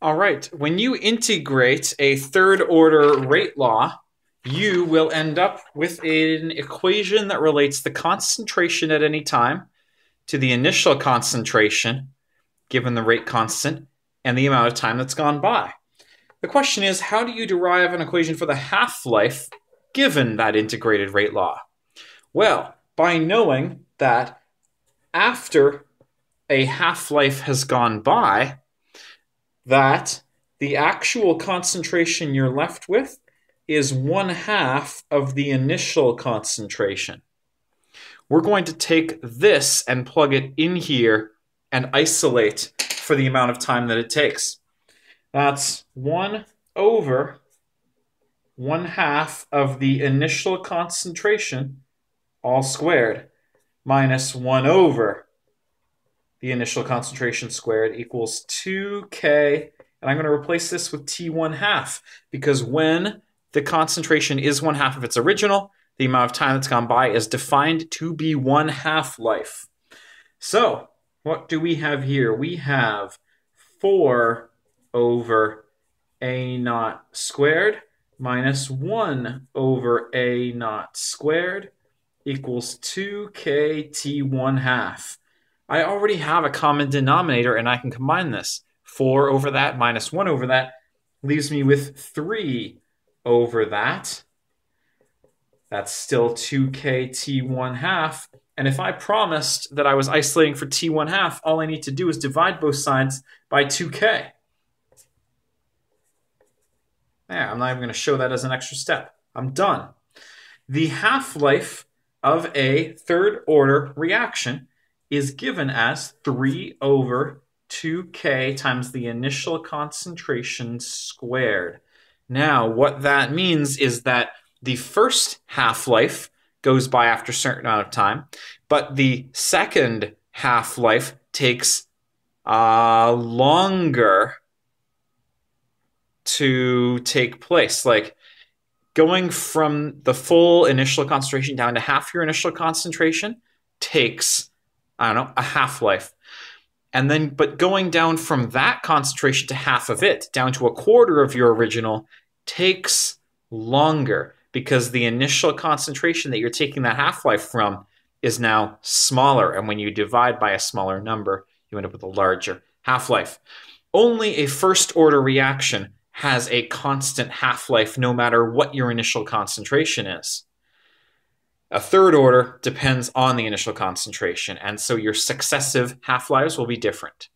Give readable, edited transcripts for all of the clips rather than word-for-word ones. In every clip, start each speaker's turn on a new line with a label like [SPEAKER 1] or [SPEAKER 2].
[SPEAKER 1] All right, when you integrate a third order rate law, you will end up with an equation that relates the concentration at any time to the initial concentration, given the rate constant, and the amount of time that's gone by. The question is, how do you derive an equation for the half-life given that integrated rate law? Well, by knowing that after a half-life has gone by, that the actual concentration you're left with is 1/2 of the initial concentration. We're going to take this and plug it in here and isolate for the amount of time that it takes. That's 1 over 1/2 of the initial concentration, all squared, minus 1 over the initial concentration squared equals 2K, and I'm going to replace this with T1/2, because when the concentration is 1/2 of its original, the amount of time that's gone by is defined to be 1/2 life. So, what do we have here? We have 4 over A naught squared minus 1 over A naught squared equals 2K T1/2. I already have a common denominator and I can combine this. 4 over that minus 1 over that leaves me with 3 over that. That's still 2K T1/2. And if I promised that I was isolating for T1/2, all I need to do is divide both sides by 2K. Yeah, I'm not even going to show that as an extra step. I'm done. The half-life of a third order reaction is given as 3 over 2K times the initial concentration squared. Now, what that means is that the first half-life goes by after a certain amount of time, but the second half-life takes longer to take place. Like, going from the full initial concentration down to half your initial concentration takes, I don't know, a half-life. And then, but going down from that concentration to half of it, down to a quarter of your original, takes longer because the initial concentration that you're taking that half-life from is now smaller. And when you divide by a smaller number, you end up with a larger half-life. Only a first-order reaction has a constant half-life no matter what your initial concentration is. A third order depends on the initial concentration, and so your successive half-lives will be different.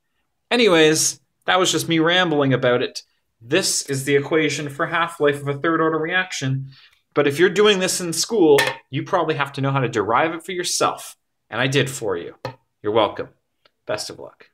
[SPEAKER 1] Anyways, that was just me rambling about it. This is the equation for half-life of a third order reaction, but if you're doing this in school, you probably have to know how to derive it for yourself, and I did for you. You're welcome. Best of luck.